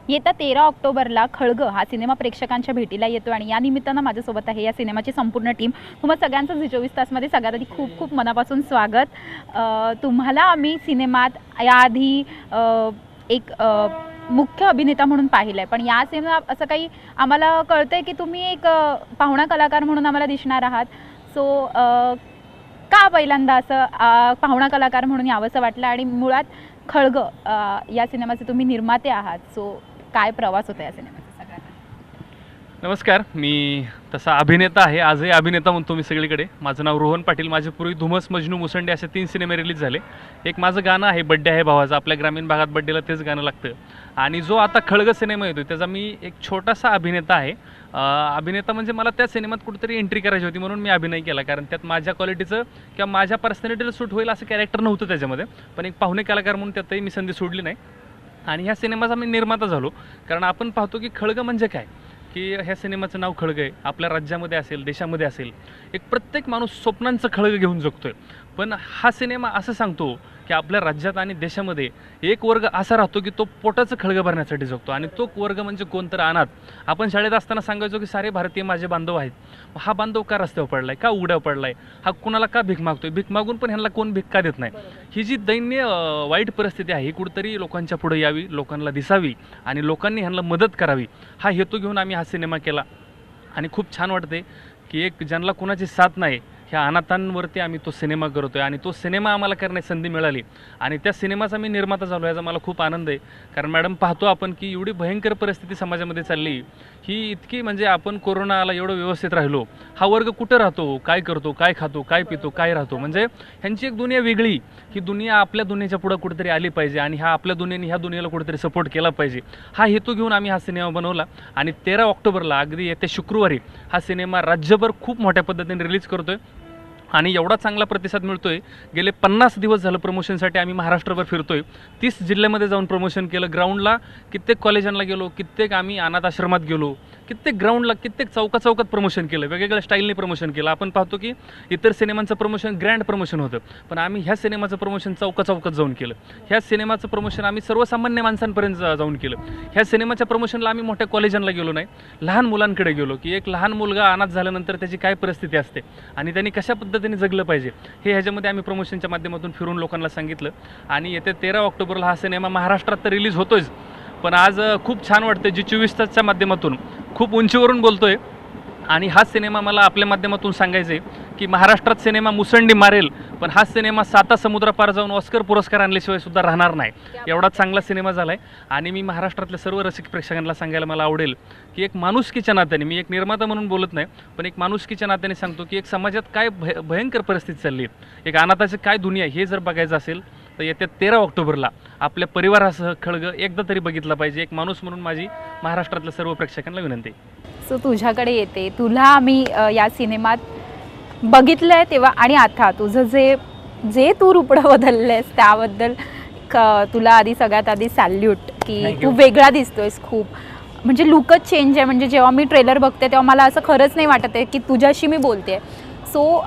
येत्या 13 ऑक्टोबरला खळग हा सिनेमा प्रेक्षकांच्या भेटीला येतो आणि या निमित्तानं माझ्यासोबत आहे या सिनेमाची संपूर्ण टीम. तुम्हा सगळ्यांचं झी 24 तासमध्ये सगळ्यात आधी खूप खूप मनापासून स्वागत. तुम्हाला आम्ही सिनेमात याआधी एक मुख्य अभिनेता म्हणून पाहिलं आहे, पण या सिनेमात असं काही आम्हाला कळतं आहे की तुम्ही एक पाहुणा कलाकार म्हणून आम्हाला दिसणार आहात. सो का पहिल्यांदा असं पाहुणा कलाकार म्हणून यावंसं वाटलं आणि मुळात खळग या सिनेमाचे तुम्ही निर्माते आहात, सो काय प्रवास होता या सिनेमाचा सगळ्यांना? नमस्कार, मी तसा अभिनेता आहे, आजही अभिनेता म्हणतो मी सगळीकडे. माझं नाव रोहन पाटील. माझे पूर्वी धुमस, मजनू, मुसंडी असे 3 सिनेमे रिलीज झाले. एक माझं गाणं आहे बड्डे आहे भावाचा, आपल्या ग्रामीण भागात बड्डेला तेच गाणं लागतं. आणि जो आता खळग सिनेमा येतो त्याचा मी एक छोटासा अभिनेता आहे. अभिनेता म्हणजे मला त्या सिनेमात कुठेतरी एंट्री करायची होती म्हणून मी अभिनय केला, कारण त्यात माझ्या क्वालिटीचं किंवा माझ्या पर्सनॅलिटीला सूट होईल असं कॅरेक्टर नव्हतं त्याच्यामध्ये. पण एक पाहुणे कलाकार म्हणून त्यातही मी संधी सोडली नाही आणि ह्या सिनेमाचा मी निर्माता झालो. कारण आपण पाहतो की खळग म्हणजे काय, की ह्या सिनेमाचं नाव खळग आहे. आपल्या राज्यामध्ये असेल, देशामध्ये असेल, एक प्रत्येक माणूस स्वप्नांचं खळग घेऊन जगतोय. पण हा सिनेमा असं सांगतो की आपल्या राज्यात आणि देशामध्ये एक वर्ग असा राहतो की तो पोटाचं खळग भरण्यासाठी जगतो आणि तो वर्ग म्हणजे कोणतर अनाथ. आपण शाळेत असताना सांगायचो की सारे भारतीय माझे बांधव आहेत. हा बांधव का रस्त्यावर पडलाय, का उघड्यावर पडलाय, हा कुणाला का भीक मागतोय, भीक मागून पण ह्यांना कोण भीक का देत नाही. ही जी दैन्य वाईट परिस्थिती आहे ही कुठेतरी लोकांच्या पुढे यावी, लोकांना दिसावी आणि लोकांनी ह्यांना मदत करावी, हा हेतू घेऊन आम्ही हा सिनेमा केला. आणि खूप छान वाटते की एक ज्यांना कुणाची साथ नाही ह्या अनाथांवरती आम्ही तो सिनेमा करतो आहे आणि तो सिनेमा आम्हाला करण्याची संधी मिळाली आणि त्या सिनेमाचा मी निर्माता झालो. याचा मला खूप आनंद आहे. कारण मॅडम पाहतो आपण की एवढी भयंकर परिस्थिती समाजामध्ये चालली, ही इतकी म्हणजे आपण कोरोना आला एवढं व्यवस्थित राहिलो, हा वर्ग कुठं राहतो, काय करतो, काय खातो, काय पितो, काय राहतो, म्हणजे ह्यांची एक दुनिया वेगळी. ही दुनिया आपल्या दुनियेच्या पुढं कुठेतरी आली पाहिजे आणि ह्या आपल्या दुनियेने ह्या दुनियेला कुठेतरी सपोर्ट केला पाहिजे, हा हेतू घेऊन आम्ही हा सिनेमा बनवला. आणि 13 ऑक्टोबरला अगदी येत्या शुक्रवारी हा सिनेमा राज्यभर खूप मोठ्या पद्धतीने रिलीज करतो आहे आणि एवढा चांगला प्रतिसाद मिळतो आहे. गेले 50 दिवस झालं प्रमोशनसाठी आम्ही महाराष्ट्रभर फिरतो आहे. 30 जिल्ह्यामध्ये जाऊन प्रमोशन केलं. ग्राउंडला कित्येक कॉलेजांना गेलो, कित्येक आम्ही अनाथ आश्रमात गेलो, कित्येक ग्राउंडला, कित्येक चौकात प्रमोशन केलं, वेगवेगळ्या स्टाईलने प्रमोशन केलं. आपण पाहतो की इतर सिनेमांचं प्रमोशन ग्रँड प्रमोशन होतं, पण आम्ही ह्या सिनेमाचं प्रमोशन चौकात जाऊन केलं. ह्या सिनेमाचं प्रमोशन आम्ही सर्वसामान्य माणसांपर्यंत जाऊन केलं. ह्या सिनेमाच्या प्रमोशनला आम्ही मोठ्या कॉलेजांना गेलो नाही, लहान मुलांकडे गेलो की एक लहान मुलगा अनाथ झाल्यानंतर त्याची काय परिस्थिती असते आणि त्यांनी कशा पद्धतीने जगलं पाहिजे हे ह्याच्यामध्ये आम्ही प्रमोशनच्या माध्यमातून फिरून लोकांना सांगितलं. आणि येत्या 13 ऑक्टोबरला हा सिनेमा महाराष्ट्रात तर रिलीज होतोच, पण आज खूप छान वाटतं जी 24 तासच्या माध्यमातून खूप उंचीवरून बोलतोय. आणि हा सिनेमा मला आपल्या माध्यमातून सांगायचं आहे की महाराष्ट्रात सिनेमा मुसंडी मारेल, पण हा सिनेमा 7 समुद्रापार जाऊन ऑस्कर पुरस्कार आणल्याशिवाय सुद्धा राहणार नाही. एवढा चांगला सिनेमा झाला आहे. आणि मी महाराष्ट्रातल्या सर्व रसिक प्रेक्षकांना सांगायला मला आवडेल की एक माणुसकीच्या नात्याने, मी एक निर्माता म्हणून बोलत नाही, पण एक माणुसकीच्या नात्याने सांगतो की एक समाजात काय भयंकर परिस्थिती चालली आहे, एक अनाथाची काय दुनिया, हे जर बघायचं असेल तर येत्या 13 ऑक्टोबरला आपल्या परिवारासह खळग एकदा तरी बघितला पाहिजे. एक माणूस म्हणून माझी महाराष्ट्रातल्या सर्व प्रेक्षकांना विनंती आहे. सो तुझ्याकडे येते, तुला आम्ही या सिनेमात बघितलं आहे तेव्हा आणि आता तुझं जे तू रूपडं बदललंयस त्याबद्दल तुला आधी सगळ्यात आधी सॅल्यूट की तू वेगळा दिसतोयस खूप. म्हणजे लुकच चेंज आहे. म्हणजे जेव्हा मी ट्रेलर बघते तेव्हा मला असं खरंच नाही वाटत आहे की तुझ्याशी मी बोलते. सो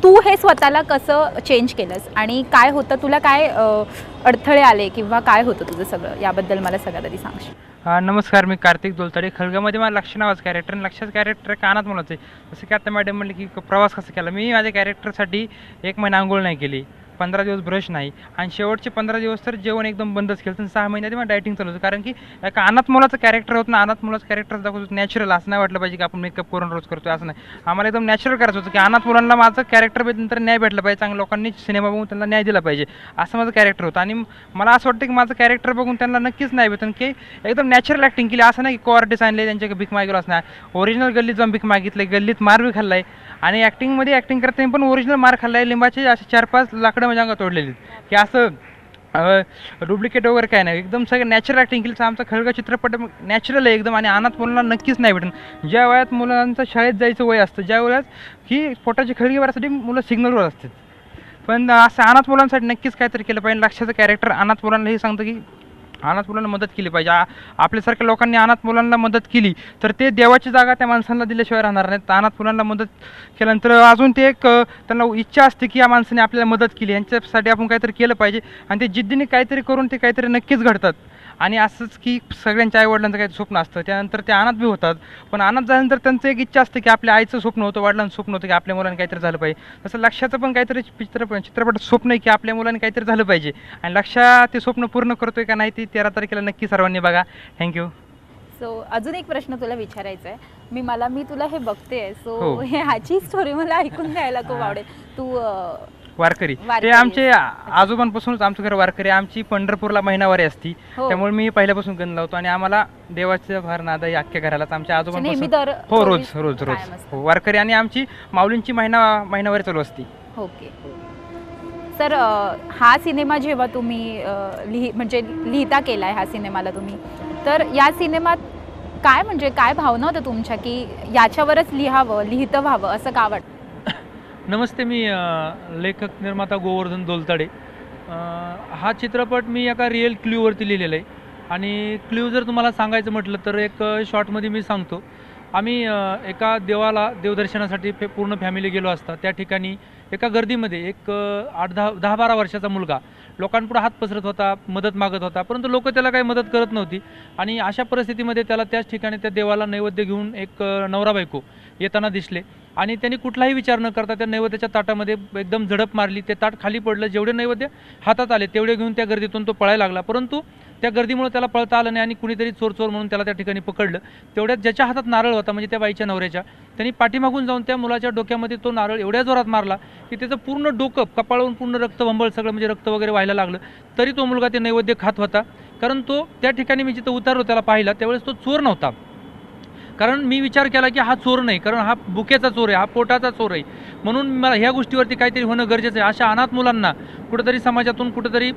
तू हे स्वतःला कसं चेंज केलंस आणि काय होतं, तुला काय अडथळे आले किंवा काय होतं तुझं सगळं, याबद्दल मला सगळ्यात आधी सांगशील? नमस्कार, मी कार्तिक दोलतडे. खळगामध्ये मला लक्ष नावाचं कॅरेक्टर आणि लक्षाचं कॅरेक्टर कानात मुलाचं आहे. जसं की आता मॅडम म्हणले की प्रवास कसा केला, मी माझ्या कॅरेक्टरसाठी 1 महिना आंघोळ नाही केली, 15 दिवस ब्रश नाही आणि शेवटचे 15 दिवस तर जेवण एकदम बंदच केलं. तर 6 महिन्यात मला डायटिंग चालू होतं, कारण की एका अनाथ मुलाचं कॅरेक्टर होतं ना, अनाथ मुलाचं कॅरेक्टर दाखवतो नॅचरल. असं नाही वाटलं पाहिजे की आपण मेकअप करून रोज करतो, असं नाही. आम्हाला एकदम नॅचरल करायचं होतं की अनाथ मुलांना माझं कॅरेक्टर नंतर न्याय भेटला पाहिजे, चांगल्या लोकांनी सिनेमा बघून त्यांना न्याय दिला पाहिजे, असं माझं कॅरेक्टर होतं. आणि मला असं वाटतं की माझं कॅरेक्टर बघून त्यांना नक्कीच न्याय भेटून की एकदम नॅचरल ॲक्टिंग केली. असं नाही की कोआर्टिस्ट आणले त्यांच्या भीक मागितलं, असं नाही. ओरिजिनल गल्लीत जाऊन भीक मागितलं, गल्लीत मार बी खाल्ला आहे आणि ॲक्टिंगमध्ये ॲक्टिंग करताना पण ओरिजिनल मार खाल्ला आहे. लिंबाचे असे 4-5 लाकडं माझ्या अंगात तोडलेली की असं डुप्लिकेट वगैरे काय नाही, एकदम सगळं नॅचरल ॲक्टिंग केली. आमचा खळगा चित्रपट नॅचरल आहे एकदम आणि अनाथ मुलांना नक्कीच नाही भेटून. ज्या वयात मुलांचं शाळेत जायचं वय असतं, ज्या वेळेस की पोटाची खळगी भरण्यासाठी मुलं सिग्नलवर असतात, पण असं अनाथ मुलांसाठी नक्कीच काहीतरी केलं पाहिजे. लक्षाचं कॅरेक्टर अनाथ मुलांना हे सांगतं की अनाथ मुलांना मदत केली पाहिजे. आपल्यासारख्या लोकांनी अनाथ मुलांना मदत केली तर ते देवाची जागा त्या माणसांना दिल्याशिवाय राहणार नाही. अनाथ मुलांना मदत केल्यानंतर अजून ते एक त्यांना इच्छा असते की या माणसाने आपल्याला मदत केली, यांच्यासाठी आपण काहीतरी केलं पाहिजे आणि ते जिद्दीने काहीतरी करून ते काहीतरी नक्कीच घडतात. आणि असंच की सगळ्यांच्या आईवडिलांचं काही स्वप्न असतं, त्यानंतर ते अनाथ बी होतात. पण अनाथ झाल्यानंतर त्यांचं एक इच्छा असते की आपल्या आईचं स्वप्न होतं, वडिलांचं स्वप्न होतं की आपल्या मुलांनी काहीतरी झालं पाहिजे. तसं लक्ष्याचं पण काहीतरी चित्रपट स्वप्न आहे की आपल्या मुलांनी काहीतरी झालं पाहिजे, आणि लक्ष्या ते स्वप्न पूर्ण करतोय का नाही ती 13 तारखेला नक्की सर्वांनी बघा. थँक्यू. सो अजून एक प्रश्न तुला विचारायचा आहे. मी तुला हे बघते, सो हो. ह्याची स्टोरी मला ऐकून घ्यायला खूप आवडेल. तू वारकरी ते वारकरी आमचे आजोबांपासूनच आमचं घर वारकरी. आमची पंढरपूरला महिनावारी असती, हो. त्यामुळे मी पहिल्यापासून गण लावतो आणि आम्हाला देवाचं फार नाद आहे अख्ख्या घरालाच आमच्या नेहमी आजोबांपासून. दर हो, रोज चोवीस रोज रोज कायम असतं. हो, वारकरी. आणि आमची माऊलींची महिनावारी चालू असती. ओके. सर हा सिनेमा जेव्हा तुम्ही म्हणजे लिहिता केलाय हा सिनेमाला तुम्ही, तर या सिनेमात काय भावना होतं तुमच्या की याच्यावरच लिहितं व्हावं असं का वाटतं? नमस्ते, मी लेखक निर्माता गोवर्धन दोलताडे. हा चित्रपट मी एका रिअल क्ल्यूवरती लिहिलेला आहे. आणि क्ल्यू जर तुम्हाला सांगायचं म्हटलं तर एक शॉर्टमध्ये मी सांगतो. आम्ही एका देवदर्शनासाठी पूर्ण फॅमिली गेलो असता. त्या ठिकाणी एका गर्दीमध्ये एक 10-12 वर्षाचा मुलगा लोकांपुढे हात पसरत होता, मदत मागत होता, परंतु लोक त्याला काही मदत करत नव्हती. आणि अशा परिस्थितीमध्ये त्याला त्याच ठिकाणी त्या देवाला नैवेद्य घेऊन एक नवरा बायको येताना दिसले. आणि त्यांनी कुठलाही विचार न करता त्या नैवेद्याच्या ताटामध्ये एकदम झडप मारली. ते ताट खाली पडलं. जेवढे नैवेद्य हातात आले तेवढे घेऊन त्या गर्दीतून तो पळायला लागला. परंतु त्या गर्दीमुळे त्याला पळता आलं नाही आणि कुणीतरी चोर म्हणून त्याला त्या ठिकाणी पकडलं. तेवढ्यात ज्याच्या हातात नारळ होता, म्हणजे त्या बाईच्या नवऱ्याच्या, त्यांनी पाठीमागून जाऊन त्या मुलाच्या डोक्यामध्ये तो नारळ एवढ्या जोरात मारला की त्याचं पूर्ण डोकं, कपाळावरून पूर्ण रक्तबंबळ सगळं, म्हणजे रक्त वगैरे व्हायला लागलं. तरी तो मुलगा ते नैवेद्य खात होता. कारण तो त्या ठिकाणी मी जिथं उतारलो त्याला पाहिला त्यावेळेस तो चोर नव्हता. कारण मी विचार केला की हा चोर नाही, कारण हा बुकेचा चोर आहे, हा पोटाचा चोर आहे. म्हणून मला ह्या गोष्टीवरती काहीतरी होणं गरजेचं आहे. अशा अनाथ मुलांना कुठेतरी समाजातून कुठेतरी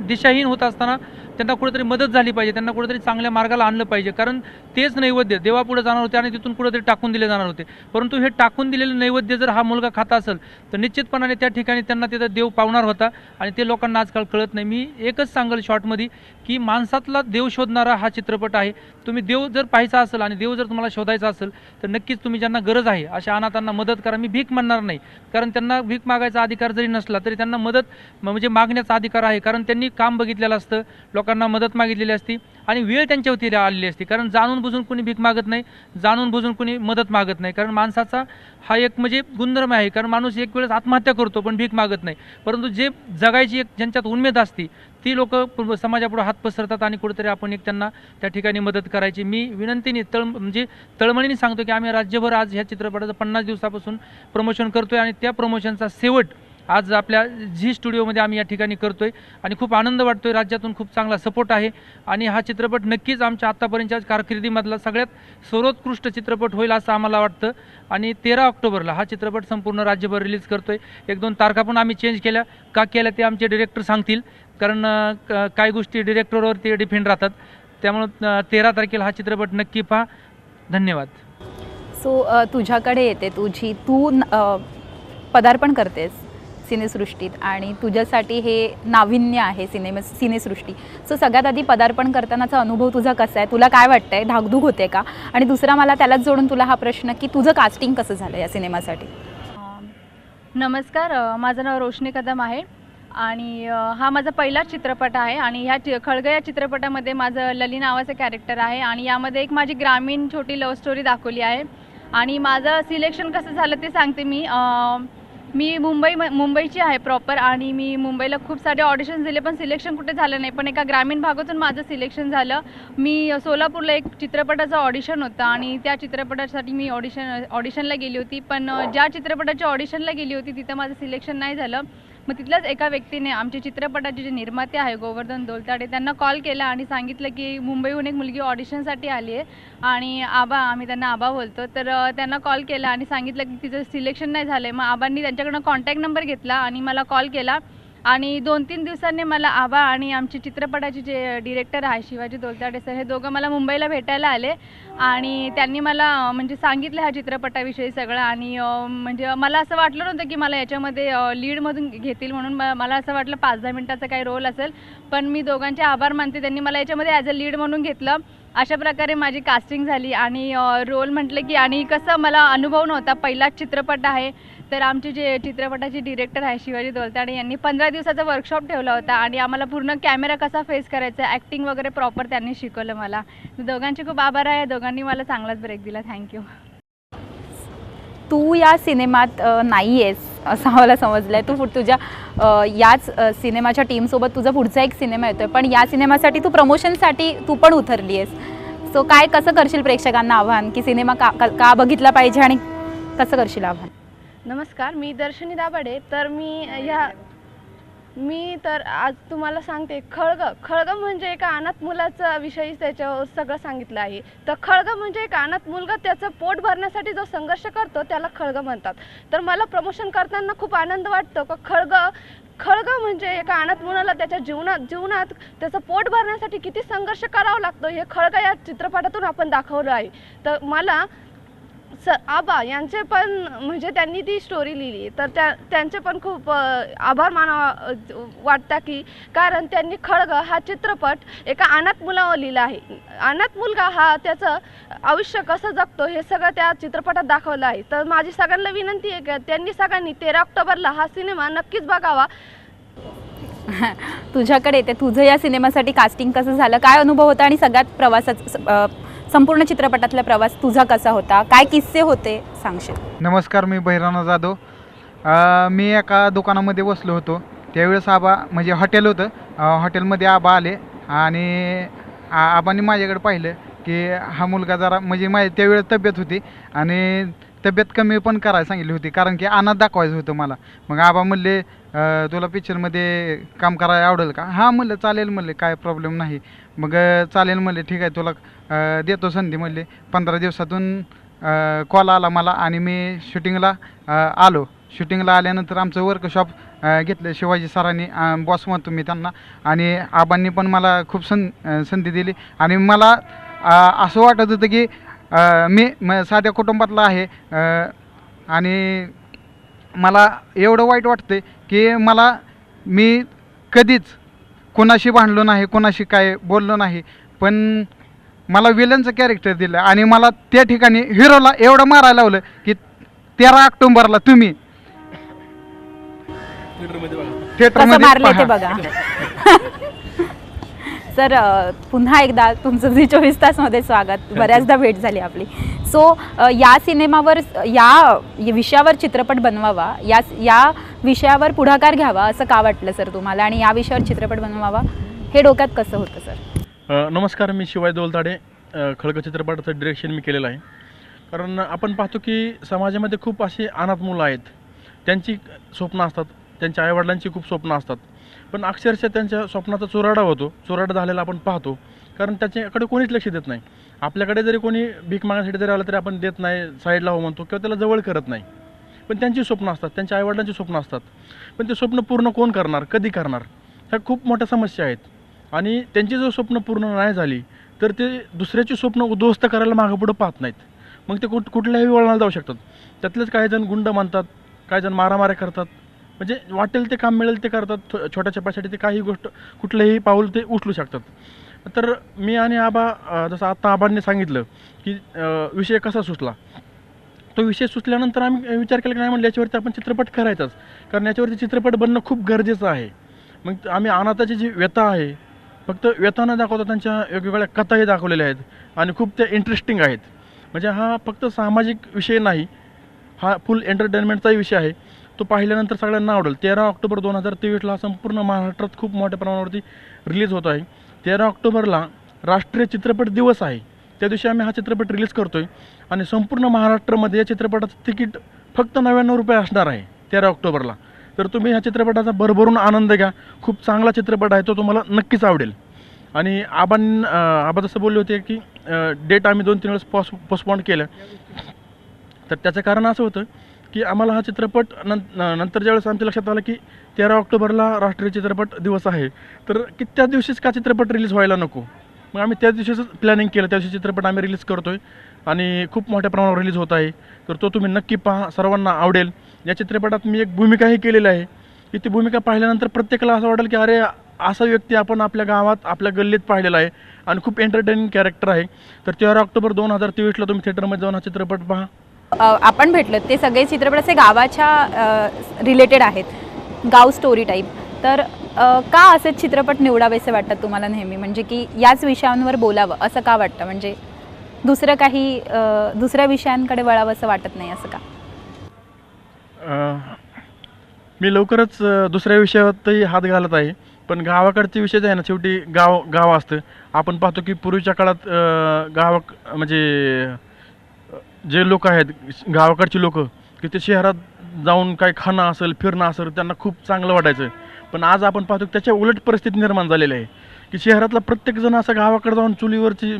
दिशाहीन होत असताना त्यांना कुठेतरी मदत झाली पाहिजे, त्यांना कुठेतरी चांगल्या मार्गाला आणलं पाहिजे. कारण तेच नैवेद्य देवापुढे जाणार होते आणि तिथून कुठेतरी टाकून दिले जाणार होते. परंतु हे टाकून दिलेलं नैवेद्य जर हा मुलगा खाता असेल तर निश्चितपणाने त्या ठिकाणी त्यांना तिथं देव पावणार होता. आणि ते लोकांना आजकाल कळत नाही. मी एकच सांगेल शॉर्टमध्ये की माणसातला देव शोधणारा हा चित्रपट आहे. तुम्ही देव जर पाहायचा असेल आणि देव जर तुम्हाला शोधायचा असेल तर नक्कीच तुम्ही ज्यांना गरज आहे अशा अनाथांना मदत करा. मी भीक म्हणणार नाही, कारण त्यांना भीक मागायचा अधिकार जरी नसला तरी त्यांना मदत म्हणजे मागण्याचा अधिकार आहे. कारण त्यांनी काम बघितलेलं असतं, लोकांना मदत मागितलेली असती आणि वेळ त्यांच्यावरती आलेली असते. कारण जाणून बुजून कोणी भीक मागत नाही, जाणून बुजून कोणी मदत मागत नाही. कारण माणसाचा हा एक म्हणजे गुणधर्म आहे. कारण माणूस एक वेळेस आत्महत्या करतो पण भीक मागत नाही. परंतु जे जगायची एक ज्यांच्यात उन्मेद असते ती लोक समाजापुढे हात पसरतात आणि कुठेतरी आपण एक त्यांना त्या ठिकाणी मदत करायची. मी विनंतीने म्हणजे तळमळीने सांगतो की आम्ही राज्यभर आज ह्या चित्रपटाचं 50 दिवसापासून प्रमोशन करतोय आणि त्या प्रमोशनचा शेवट आज आपल्या झी स्टुडिओमध्ये आम्ही या ठिकाणी करतोय आणि खूप आनंद वाटतोय. राज्यातून खूप चांगला सपोर्ट आहे आणि हा चित्रपट नक्कीच आमच्या आत्तापर्यंतच्या कारकिर्दीमधला सगळ्यात सर्वोत्कृष्ट चित्रपट होईल असं आम्हाला वाटतं. आणि 13 ऑक्टोबरला हा चित्रपट संपूर्ण राज्यभर रिलीज करतोय. 1-2 तारखा पण आम्ही चेंज केल्या का केल्या ते आमचे डिरेक्टर सांगतील, कारण काही गोष्टी डिरेक्टरवरती डिपेंड राहतात. त्यामुळं 13 तारखेला हा चित्रपट नक्की पहा. धन्यवाद. सो तुझ्याकडे येते तू पदार्पण करतेस सिनेसृष्टीत आणि तुझ्यासाठी हे नाविन्य आहे सिनेसृष्टी. सो सगळ्यात आधी पदार्पण करतानाचा अनुभव तुझा कसा आहे? तुला काय वाटतंय? धाकधूक होते का? आणि दुसरा मला त्यालाच जोडून तुला हा प्रश्न की तुझं कास्टिंग कसं झालं या सिनेमासाठी? नमस्कार, माझं नाव रोशनी कदम आहे आणि हा माझा पहिला चित्रपट आहे. आणि ह्या खळगा या चित्रपटामध्ये माझं लली नावाचं कॅरेक्टर आहे आणि यामध्ये एक माझी ग्रामीण छोटी लव्ह स्टोरी दाखवली आहे. आणि माझं सिलेक्शन कसं झालं ते सांगते मी मुंबईची आहे प्रॉपर आणि मी मुंबईला खूप सारे ऑडिशन्स दिले पण सिलेक्शन कुठे झालं नाही. पण एका ग्रामीण भागातून माझं सिलेक्शन झालं. मी सोलापूरला एक चित्रपटाचं ऑडिशन होतं आणि त्या चित्रपटासाठी मी ऑडिशनला गेली होती. पण ज्या चित्रपटाच्या ऑडिशनला गेली होती तिथं माझं सिलेक्शन नाही झालं. मग तिथल्याच एका व्यक्तीने आमच्या चित्रपटाचे जे निर्माते आहे गोवर्धन दोलताडे त्यांना कॉल केला आणि सांगितलं की मुंबईहून एक मुलगी ऑडिशनसाठी आली आहे आणि आम्ही त्यांना आबा बोलतो. तर त्यांना कॉल केला आणि सांगितलं की तिचं सिलेक्शन नाही झालं आहे. मग आबांनी त्यांच्याकडनं कॉन्टॅक्ट नंबर घेतला आणि मला कॉल केला आणि 2-3 दिवसांनी मला आबा आणि आमचे चित्रपटाचे जे डिरेक्टर आहे शिवाजी दोलताडे सर हे दोघं मला मुंबईला भेटायला आले आणि त्यांनी मला म्हणजे सांगितलं ह्या चित्रपटाविषयी सगळं. आणि म्हणजे मला असं वाटलं नव्हतं की मला याच्यामध्ये लीडमधून घेतील म्हणून. मला असं वाटलं 5-10 मिनिटाचा काही रोल असेल, पण मी दोघांचे आभार मानते. त्यांनी मला याच्यामध्ये ॲज अ लीड म्हणून घेतलं अशा प्रकारे माझी कास्टिंग झाली आणि रोल म्हटलं की आणि कसं मला अनुभव नव्हता, पहिलाच चित्रपट आहे. तर आमचे जे चित्रपटाचे डिरेक्टर आहे शिवाजी दोलताडे यांनी 15 दिवसाचा वर्कशॉप ठेवला होता आणि आम्हाला पूर्ण कॅमेरा कसा फेस करायचा, ॲक्टिंग वगैरे प्रॉपर त्यांनी शिकवलं मला. दोघांचे खूप आभार आहे. दोघांनी मला चांगलाच ब्रेक दिला. थँक्यू. तू या सिनेमात नाही आहेस असं मला समजलं आहे. तू तुझ्या याच सिनेमाच्या टीमसोबत तुझा पुढचा एक सिनेमा येतो आहे, पण या सिनेमासाठी तू प्रमोशनसाठी तू पण उतरली आहेस. सो काय कसं करशील प्रेक्षकांना आव्हान की सिनेमा का बघितला पाहिजे आणि कसं करशील आव्हान? नमस्कार, मी दर्शनी दाभाडे. तर मी तर आज तुम्हाला सांगते, खळगं म्हणजे एका अनाथ मुलाचा विषयी त्याच्यावर सगळं सांगितलं आहे. तर खळगं म्हणजे एक अनाथ मुलगा त्याचं पोट भरण्यासाठी जो संघर्ष करतो त्याला खळगं म्हणतात. तर मला प्रमोशन करताना खूप आनंद वाटतो का खळगं म्हणजे एका अनाथ मुलाला त्याच्या जीवनात त्याचं पोट भरण्यासाठी किती संघर्ष करावा लागतो हे खळगं या चित्रपटातून आपण दाखवलं आहे. तर मला आबा यांचे पण म्हणजे त्यांनी ती स्टोरी लिहिली, तर त्यांचे पण खूप आभार मानावा वाटतं की कारण त्यांनी खळगं हा चित्रपट एका अनाथ मुलावर लिहिला आहे. अनाथ मुलगा हा त्याचं आयुष्य कसं जगतो हे सगळं त्या चित्रपटात दाखवलं आहे. तर माझी सगळ्यांना विनंती आहे की त्यांनी सगळ्यांनी 13 ऑक्टोबरला हा सिनेमा नक्कीच बघावा. तुझ्याकडे येते, तुझं या सिनेमासाठी कास्टिंग कसं झालं, काय अनुभव होता आणि सगळ्यात प्रवासाचा संपूर्ण चित्रपटातला प्रवास तुझा कसा होता, काय किस्से होते सांगशील? नमस्कार, मी बहिराणा जाधव. मी एका दुकानामध्ये बसलो होतो. त्यावेळेस आबा म्हणजे हॉटेल होतं, हॉटेलमध्ये आबा आले आणि आबांनी माझ्याकडे पाहिलं की हा मुलगा जरा म्हणजे माझी त्यावेळेस तब्येत होती आणि तब्येत कमी पण करायला सांगितली होती कारण की अनाथ दाखवायचं होतं मला. मग आबा म्हणले तुला पिक्चरमध्ये काम करायला आवडेल का? हां म्हणलं चालेल म्हणले, काय प्रॉब्लेम नाही. मग चालेल म्हणले, ठीक आहे तुला देतो संधी म्हणले. 15 दिवसातून कॉल आला मला आणि मी शूटिंगला आलो. शूटिंगला आल्यानंतर आमचं वर्कशॉप घेतलं शिवाजी सरांनी, बॉस म्हणतो मी त्यांना, आणि आबांनी पण मला खूप संधी दिली. आणि मला असं वाटत होतं की मी साध्या कुटुंबातला आहे आणि मला एवढं वाईट वाटतं की मी कधीच कोणाशी भांडलो नाही, कोणाशी काय बोललो नाही, पण मला विलनचं कॅरेक्टर दिलं आणि मला त्या ठिकाणी हिरोला एवढं मारायला लावलं की 13 ऑक्टोबरला तुम्ही कसं मारले ते बघा. सर पुन्हा एकदा तुमचं झी 24 तासमध्ये स्वागत. बऱ्याचदा भेट झाली आपली. सो या सिनेमावर या विषयावर चित्रपट बनवावा, या विषयावर पुढाकार घ्यावा असं का वाटलं सर तुम्हाला, आणि या विषयावर चित्रपट बनवावा हे डोक्यात कसं होतं सर? नमस्कार, मी शिवाजी दोलताडे. खळगं चित्रपटाचं डिरेक्शन मी केलेलं आहे. कारण आपण पाहतो की समाजामध्ये खूप अशी अनाथ मुलं आहेत, त्यांची स्वप्न असतात, त्यांच्या आईवडिलांची खूप स्वप्न असतात, पण अक्षरशः त्यांच्या स्वप्नाचा चुराडा होतो. चुराडा झालेला आपण पाहतो कारण त्याच्याकडे कोणीच लक्ष देत नाही. आपल्याकडे जरी कोणी भीक मागण्यासाठी जरी आलं तरी आपण देत नाही, साईडला हो म्हणतो किंवा त्याला जवळ करत नाही. पण त्यांची स्वप्न असतात, त्यांच्या आईवडिलांची स्वप्न असतात, पण ते स्वप्न पूर्ण कोण करणार, कधी करणार, ह्या खूप मोठ्या समस्या आहेत. आणि त्यांची जर स्वप्न पूर्ण नाही झाली तर ते दुसऱ्याची स्वप्न उद्ध्वस्त करायला मागं पुढं पाहत नाहीत. मग ते कुठल्याही वळणाला जाऊ शकतात. त्यातलेच काही जण गुंड मानतात, काही जण मारामाऱ्या करतात, म्हणजे वाटेल ते काम मिळेल ते करतात. छोट्या छपासाठी ते काही गोष्ट कुठलंही पाऊल ते उचलू शकतात. तर मी आणि आबा जसं आत्ता आबांनी सांगितलं की विषय कसा सुचला, तो विषय सुचल्यानंतर आम्ही विचार केला की नाही म्हणलं याच्यावरती आपण चित्रपट करायचाच, कारण याच्यावरती चित्रपट बनणं खूप गरजेचं आहे. मग आम्ही अनाथाची जी व्यथा आहे, फक्त व्यथा न दाखवता त्यांच्या वेगवेगळ्या कथाही दाखवलेल्या आहेत आणि खूप त्या इंटरेस्टिंग आहेत. म्हणजे हा फक्त सामाजिक विषय नाही, हा फुल एंटरटेनमेंटचाही विषय आहे. तो पाहिल्यानंतर सगळ्यांना आवडेल. 13 ऑक्टोबर 2023ला संपूर्ण महाराष्ट्रात खूप मोठ्या प्रमाणावरती रिलीज होत आहे. 13 ऑक्टोबरला राष्ट्रीय चित्रपट दिवस आहे, त्या दिवशी आम्ही हा चित्रपट रिलीज करतो आहे आणि संपूर्ण महाराष्ट्रामध्ये या चित्रपटाचं तिकीट फक्त 99 रुपये असणार आहे 13 ऑक्टोबरला. तर तुम्ही ह्या चित्रपटाचा भरभरून आनंद घ्या. खूप चांगला चित्रपट आहे, तो तुम्हाला नक्कीच आवडेल. आणि आबा जसं बोलले होते की डेट आम्ही 2-3 वेळेस पोस्टपोन केलं, तर त्याचं कारण असं होतं की आम्हाला हा चित्रपट नंतर ज्यावेळेस आमच्या लक्षात आलं की 13 ऑक्टोबरला राष्ट्रीय चित्रपट दिवस आहे, तर की त्या दिवशीच का चित्रपट रिलीज व्हायला नको. मग आम्ही त्या दिवशीच प्लॅनिंग केलं, त्या दिवशी चित्रपट आम्ही रिलीज करतो आहे आणि खूप मोठ्या प्रमाणावर रिलीज होत आहे. तर तो तुम्ही नक्की पहा, सर्वांना आवडेल. या चित्रपटात मी एक भूमिकाही केलेली आहे की ती भूमिका पाहिल्यानंतर प्रत्येकाला असं वाटेल की अरे असा व्यक्ती आपण आपल्या गावात आपल्या गल्लीत पाहिलेला आहे आणि खूप एंटरटेनिंग कॅरेक्टर आहे. तर 13 ऑक्टोबर 2023ला तुम्ही थिएटरमध्ये जाऊन हा चित्रपट पहा. आपण भेटलो ते सगळे चित्रपट असे गावाच्या रिलेटेड आहेत, गाव स्टोरी टाईप. तर का असे चित्रपट निवडावेसे वाटतात तुम्हाला नेहमी, म्हणजे की याच विषयांवर बोलावं असं का वाटतं, म्हणजे दुसरं काही दुसऱ्या विषयांकडे वळावं असं वाटत नाही असं का? मी लवकरच दुसऱ्या विषयातही हात घालत आहे, पण गावाकडचे विषय जे आहे ना, शेवटी गाव असतं. आपण पाहतो की पूर्वीच्या काळात म्हणजे जे लोक आहेत गावाकडची लोक की ते शहरात जाऊन काय खाणं असेल फिरणं असेल त्यांना खूप चांगलं वाटायचं. पण आज आपण पाहतो की त्याच्या उलट परिस्थिती निर्माण झालेली आहे की शहरातला प्रत्येकजण असं गावाकडे जाऊन चुलीवरची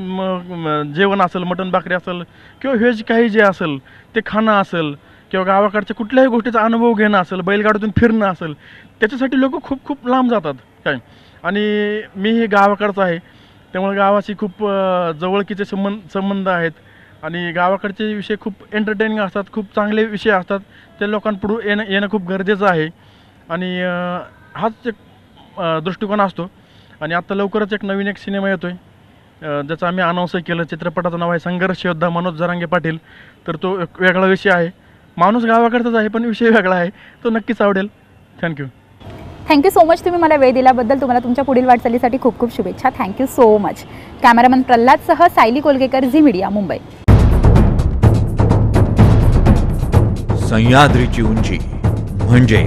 जेवण असेल, मटण भाकरी असेल किंवा व्हेज काही जे असेल ते खाणं असेल किंवा गावाकडच्या कुठल्याही गोष्टीचा अनुभव घेणं असेल, बैलगाडीतून फिरणं असेल, त्याच्यासाठी लोक खूप लांब जातात काय. आणि मी हे गावाकडचं आहे, त्यामुळे गावाशी खूप जवळकीचे संबंध आहेत आणि गावाकडचे विषय खूप एंटरटेनिंग असतात, खूप चांगले विषय असतात. ते लोकांपुढे येणं खूप गरजेचं आहे आणि हाच एक दृष्टिकोन असतो. आणि आत्ता लवकरच एक नवीन सिनेमा येतो आहे ज्याचं आम्ही अनाऊन्सही केलं. चित्रपटाचं नाव आहे संघर्ष योद्धा मनोज जरांगे पाटील. तर तो एक वेगळा विषय आहे, माणूस गावाकडचाच आहे पण विषय वेगळा आहे, तो नक्कीच आवडेल. थँक्यू सो मच, तुम्ही मला वेळ दिल्याबद्दल. तुम्हाला तुमच्या पुढील वाटचालीसाठी खूप खूप शुभेच्छा. Thank you so much. कॅमेरामन प्रल्हादसह सायली कोलगेकर, झी मीडिया, मुंबई. सह्याद्रीची उंची म्हणजे